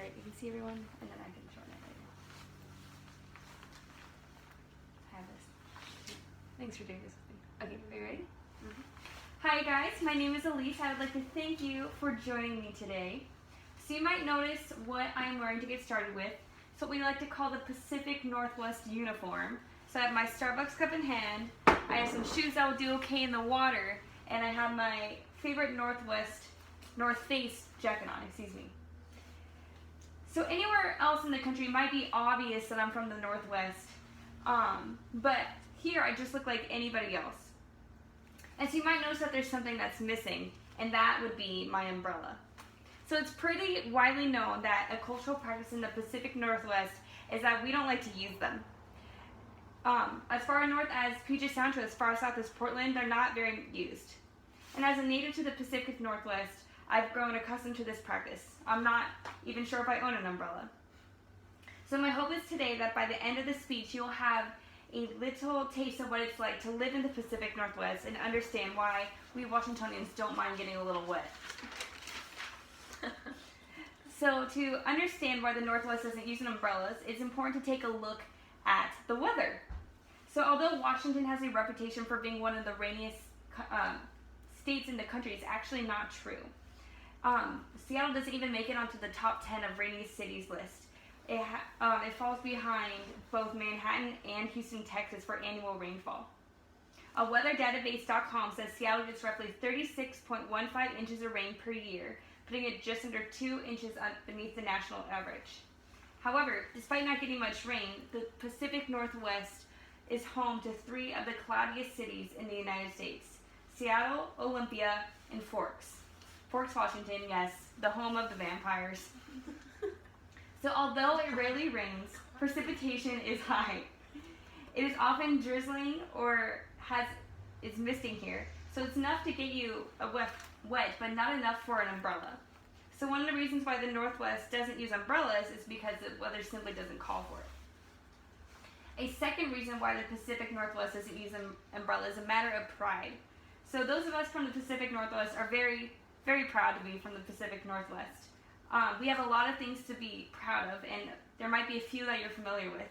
Alright, you can see everyone, and then I can shorten it later. I have this. Thanks for doing this with me. Okay, are you ready? Mm-hmm. Hi guys, my name is Elise. I would like to thank you for joining me today. So you might notice what I'm wearing to get started with. It's what we like to call the Pacific Northwest uniform. So I have my Starbucks cup in hand, I have some shoes that will do okay in the water, and I have my favorite North Face jacket on, excuse me. So anywhere else in the country it might be obvious that I'm from the Northwest, but here I just look like anybody else. And so you might notice that there's something that's missing, and that would be my umbrella. So it's pretty widely known that a cultural practice in the Pacific Northwest is that we don't like to use them. As far north as Puget Sound to as far south as Portland, they're not very used. And as a native to the Pacific Northwest, I've grown accustomed to this practice. I'm not even sure if I own an umbrella. So my hope is today that by the end of the speech, you'll have a little taste of what it's like to live in the Pacific Northwest and understand why we Washingtonians don't mind getting a little wet. So to understand why the Northwest doesn't use umbrellas, it's important to take a look at the weather. So although Washington has a reputation for being one of the rainiest states in the country, it's actually not true. Seattle doesn't even make it onto the top 10 of rainiest cities list. It falls behind both Manhattan and Houston, Texas for annual rainfall. WeatherDatabase.com says Seattle gets roughly 36.15 inches of rain per year, putting it just under 2 inches beneath the national average. However, despite not getting much rain, the Pacific Northwest is home to 3 of the cloudiest cities in the United States: Seattle, Olympia, and Forks. Forks, Washington, yes, the home of the vampires. So although it rarely rains, precipitation is high. It is often drizzling or is misting here, so it's enough to get you wet, but not enough for an umbrella. So one of the reasons why the Northwest doesn't use umbrellas is because the weather simply doesn't call for it. A second reason why the Pacific Northwest doesn't use umbrellas is a matter of pride. So those of us from the Pacific Northwest are very, very proud to be from the Pacific Northwest. We have a lot of things to be proud of, and there might be a few that you're familiar with.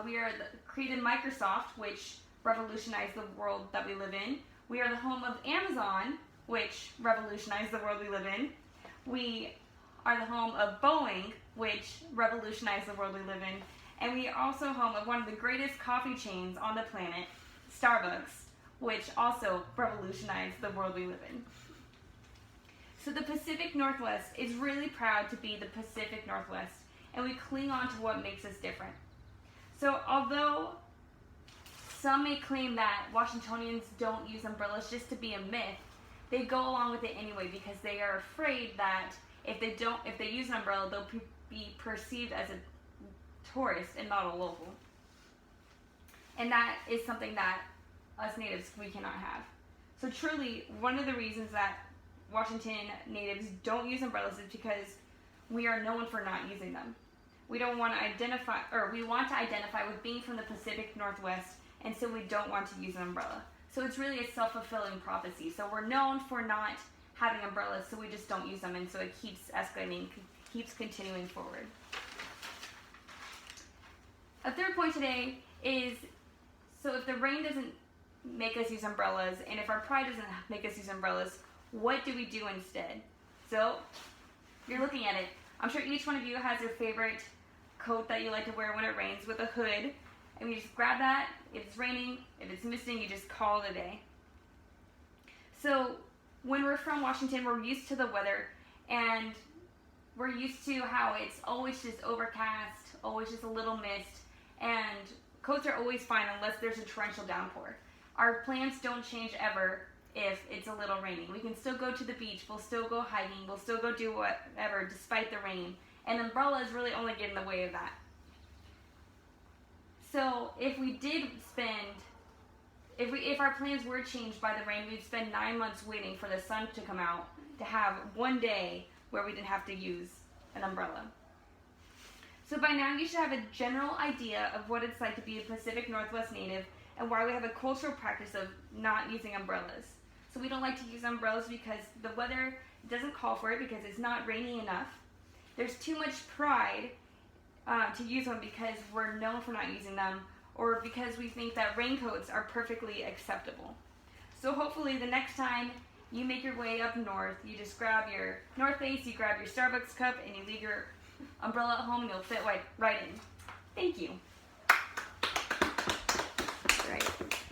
We created Microsoft, which revolutionized the world that we live in. We are the home of Amazon, which revolutionized the world we live in. We are the home of Boeing, which revolutionized the world we live in. And we are also home of one of the greatest coffee chains on the planet, Starbucks, which also revolutionized the world we live in. So the Pacific Northwest is really proud to be the Pacific Northwest, and we cling on to what makes us different. So although some may claim that Washingtonians don't use umbrellas just to be a myth, they go along with it anyway because they are afraid that if they use an umbrella, they'll be perceived as a tourist and not a local. And that is something that us natives, we cannot have. So truly, one of the reasons that Washington natives don't use umbrellas is because we are known for not using them. We want to identify with being from the Pacific Northwest, and so we don't want to use an umbrella. So it's really a self-fulfilling prophecy. So we're known for not having umbrellas, so we just don't use them, and so it keeps escalating, keeps continuing forward. A third point today is, so if the rain doesn't make us use umbrellas, and if our pride doesn't make us use umbrellas, what do we do instead? So, you're looking at it. I'm sure each one of you has your favorite coat that you like to wear when it rains with a hood, and you just grab that. If it's raining, if it's misting, you just call it a day. So, when we're from Washington, we're used to the weather, and we're used to how it's always just overcast, always just a little mist, and coats are always fine unless there's a torrential downpour. Our plans don't change ever if it's a little raining. We can still go to the beach, we'll still go hiking, we'll still go do whatever despite the rain. And umbrellas really only get in the way of that. So if we did if our plans were changed by the rain, we'd spend 9 months waiting for the sun to come out to have one day where we didn't have to use an umbrella. So by now you should have a general idea of what it's like to be a Pacific Northwest native and why we have a cultural practice of not using umbrellas. So we don't like to use umbrellas because the weather doesn't call for it because it's not rainy enough. there's too much pride to use one because we're known for not using them, or because we think that raincoats are perfectly acceptable. So hopefully the next time you make your way up north, you just grab your North Face, you grab your Starbucks cup, and you leave your umbrella at home, and you'll fit right in. Thank you. Right.